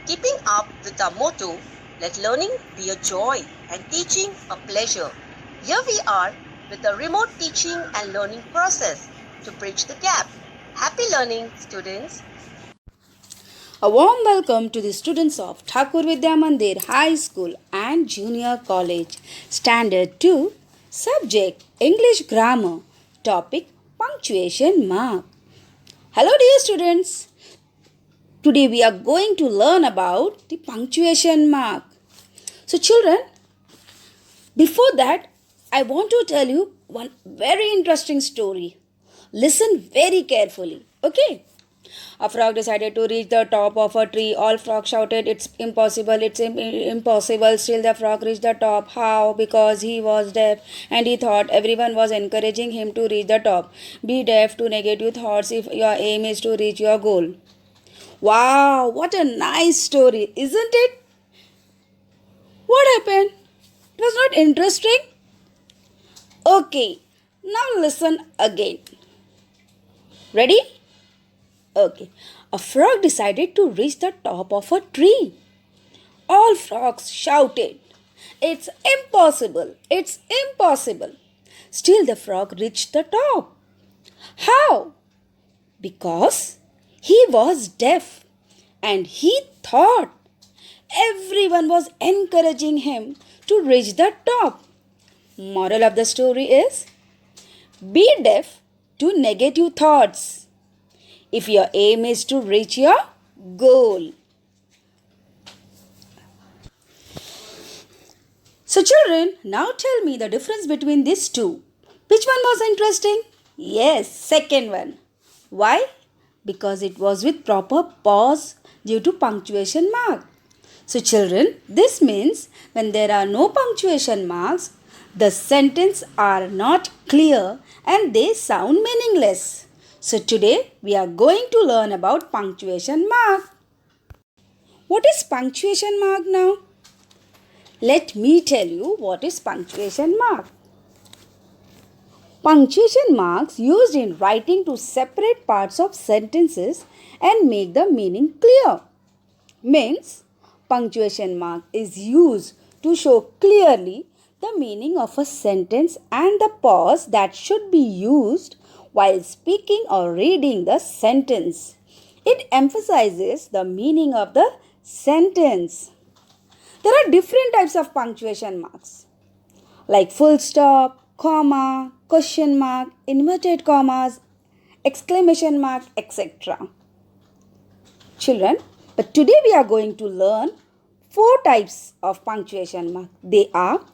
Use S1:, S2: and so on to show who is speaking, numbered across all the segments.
S1: Keeping up with our motto, let learning be a joy and teaching a pleasure. Here we are with a remote teaching and learning process to bridge the gap. Happy learning, students!
S2: A warm welcome to the students of Thakur Vidya Mandir High School and Junior College, Standard 2, Subject English Grammar, Topic Punctuation Mark. Hello, dear students! Today we are going to learn about the punctuation mark. So, children, before that, I want to tell you one very interesting story. Listen very carefully, okay? A frog decided to reach the top of a tree. All frogs shouted, "It's impossible, it's impossible." Still, the frog reached the top. How? Because he was deaf and he thought everyone was encouraging him to reach the top. Be deaf to negative thoughts if your aim is to reach your goal. Wow, what a nice story, isn't it? What happened? It was not interesting? Okay, now listen again. Ready? Okay. A frog decided to reach the top of a tree. All frogs shouted, "It's impossible! It's impossible!" Still, the frog reached the top. How? Because he was deaf and he thought everyone was encouraging him to reach the top. Moral of the story is, be deaf to negative thoughts if your aim is to reach your goal. So, children, now tell me the difference between these two. Which one was interesting? Yes, second one. Why? Because it was with proper pause due to punctuation mark. So, children, this means when there are no punctuation marks, the sentences are not clear and they sound meaningless. So, today we are going to learn about punctuation mark. What is punctuation mark now? Let me tell you what is punctuation mark. Punctuation marks used in writing to separate parts of sentences and make the meaning clear. Means punctuation mark is used to show clearly the meaning of a sentence and the pause that should be used while speaking or reading the sentence. It emphasizes the meaning of the sentence. There are different types of punctuation marks like full stop, comma, question mark, inverted commas, exclamation mark, etc. Children, but today we are going to learn four types of punctuation mark. They are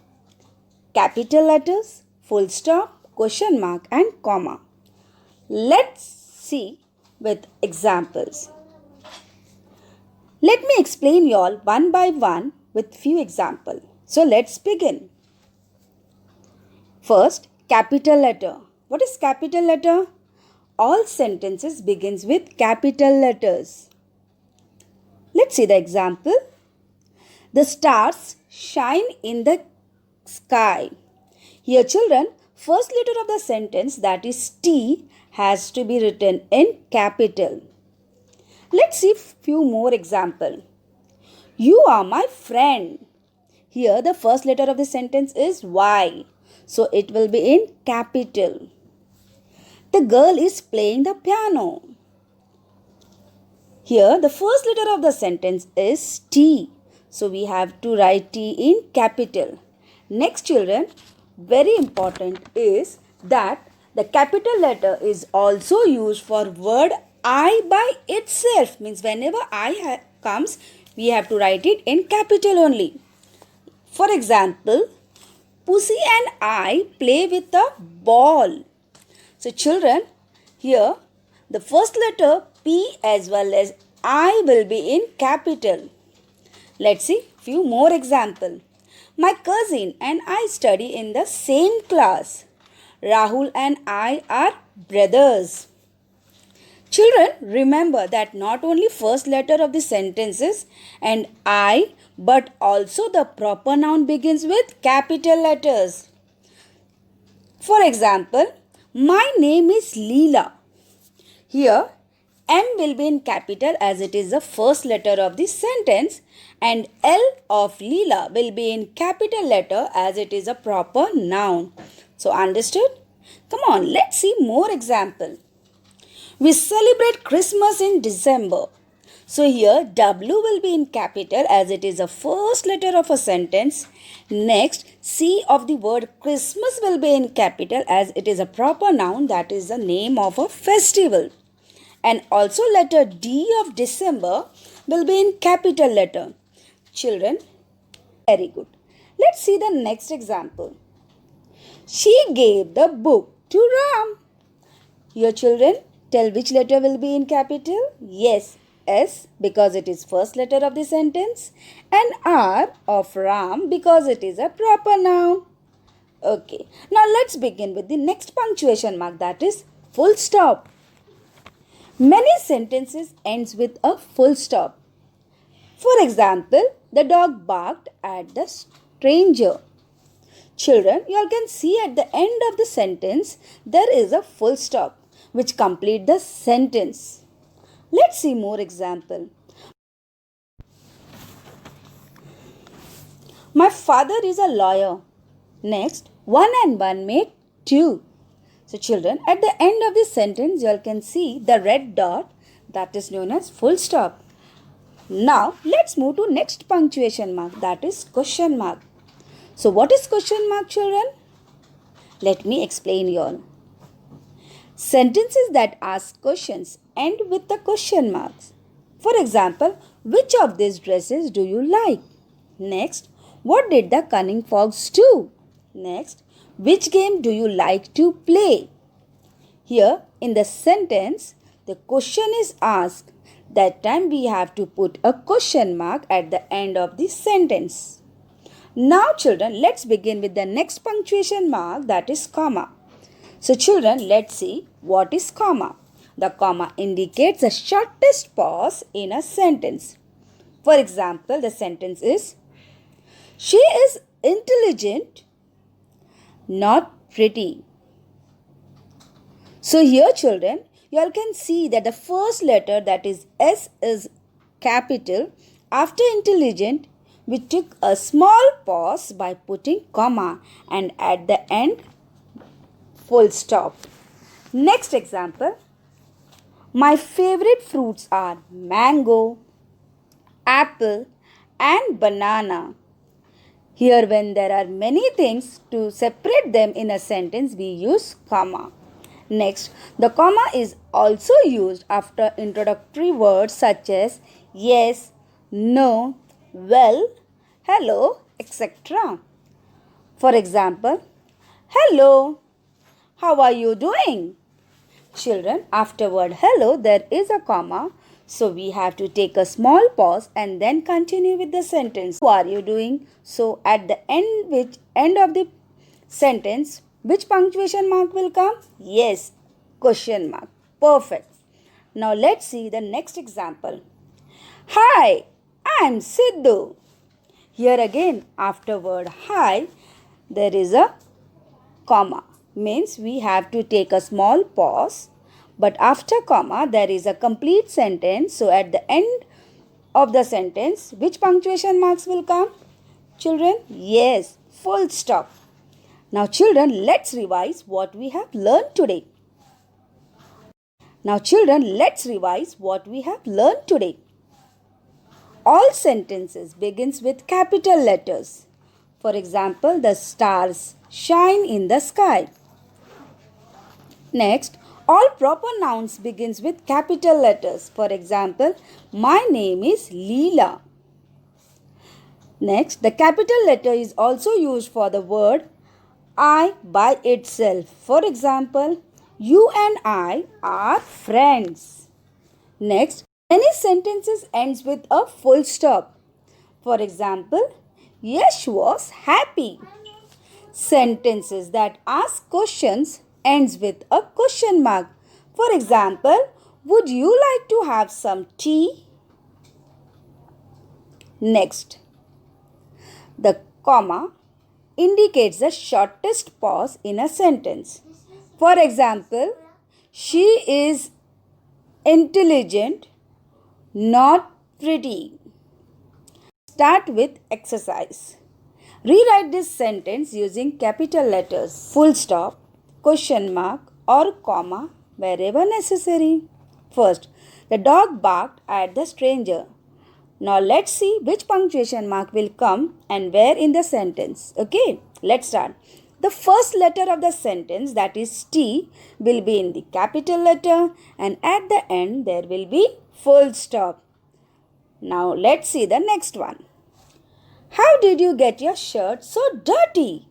S2: capital letters, full stop, question mark and comma. Let's see with examples. Let me explain you all one by one with few examples. So let's begin. First, capital letter. What is capital letter? All sentences begins with capital letters. Let's see the example. The stars shine in the sky. Here, children, first letter of the sentence, that is T, has to be written in capital. Let's see few more examples. You are my friend. Here the first letter of the sentence is Y. So it will be in capital. The girl is playing the piano. Here the first letter of the sentence is T. So we have to write T in capital. Next, children, very important is that the capital letter is also used for word I by itself. Means whenever I comes, we have to write it in capital only. For example, Pussy and I play with a ball. So children, here the first letter P as well as I will be in capital. Let's see few more examples. My cousin and I study in the same class. Rahul and I are brothers. Children, remember that not only first letter of the sentences and I, but also the proper noun begins with capital letters. For example, my name is Leela. Here, M will be in capital as it is the first letter of the sentence, and L of Leela will be in capital letter as it is a proper noun. So understood? Come on, let's see more example. We celebrate Christmas in December. So here W will be in capital as it is the first letter of a sentence. Next, C of the word Christmas will be in capital as it is a proper noun, that is the name of a festival. And also letter D of December will be in capital letter. Children, very good. Let's see the next example. She gave the book to Ram. Here children, tell which letter will be in capital? Yes, S because it is first letter of the sentence, and R of Ram because it is a proper noun. Okay, now let's begin with the next punctuation mark, that is full stop. Many sentences ends with a full stop. For example, the dog barked at the stranger. Children, you all can see at the end of the sentence there is a full stop which complete the sentence. Let's see more example. My father is a lawyer. Next, 1 and 1 make 2. So children, at the end of this sentence you all can see the red dot, that is known as full stop. Now let's move to next punctuation mark, that is question mark. So what is question mark, children? Let me explain you all. Sentences that ask questions end with the question marks. For example, which of these dresses do you like? Next, what did the cunning fox do? Next, which game do you like to play? Here in the sentence, the question is asked. That time we have to put a question mark at the end of the sentence. Now children, let's begin with the next punctuation mark, that is comma. So children, let's see what is comma. The comma indicates the shortest pause in a sentence. For example, the sentence is, she is intelligent, not pretty. So here children, you all can see that the first letter, that is S, is capital. After intelligent, we took a small pause by putting comma, and at the end full stop. Next example. My favorite fruits are mango, apple and banana. Here when there are many things, to separate them in a sentence we use comma. Next, the comma is also used after introductory words such as yes, no, well, hello, etc. For example, hello, how are you doing? Children, after word hello there is a comma, so we have to take a small pause and then continue with the sentence. How are you doing? So at the end of the sentence, which punctuation mark will come? Yes, question mark. Perfect. Now let's see the next example. Hi, I am Sidhu. Here again, after word hi, there is a comma. Means we have to take a small pause. But after comma, there is a complete sentence. So at the end of the sentence, which punctuation marks will come? Children, yes, full stop. Now children, let's revise what we have learned today. All sentences begins with capital letters. For example, the stars shine in the sky. Next, all proper nouns begins with capital letters. For example, my name is Leela. Next, the capital letter is also used for the word I by itself. For example, you and I are friends. Next, many sentences ends with a full stop. For example, Yash was happy. Sentences that ask questions ends with a question mark. For example, would you like to have some tea? Next, the comma indicates the shortest pause in a sentence. For example, she is intelligent, not pretty. Start with exercise. Rewrite this sentence using capital letters, full stop, question mark or comma wherever necessary. First, the dog barked at the stranger. Now let's see which punctuation mark will come and where in the sentence. Okay, let's start. The first letter of the sentence, that is T, will be in the capital letter and at the end there will be full stop. Now let's see the next one. How did you get your shirt so dirty?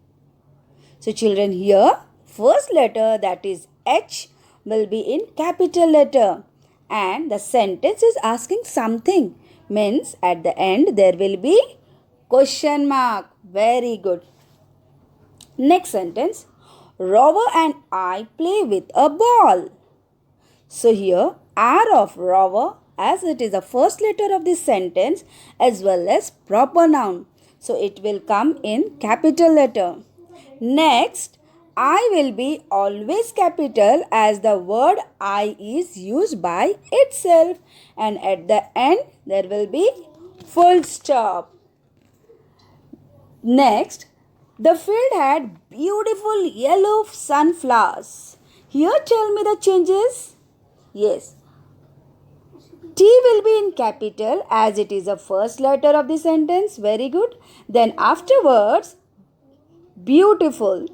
S2: So children, here first letter, that is H, will be in capital letter and the sentence is asking something. Means at the end there will be question mark. Very good. Next sentence. Rover and I play with a ball. So here R of rover, as it is the first letter of this sentence as well as proper noun. So it will come in capital letter. Next, I will be always capital as the word I is used by itself and at the end there will be full stop. Next, the field had beautiful yellow sunflowers. Here tell me the changes. Yes. T will be in capital as it is the first letter of the sentence. Very good. Then afterwards, beautiful,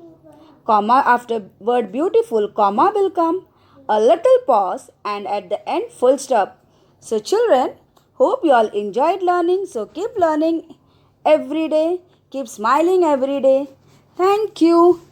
S2: comma, after word beautiful, comma will come, a little pause and at the end full stop. So children, hope you all enjoyed learning. So keep learning every day. Keep smiling every day. Thank you.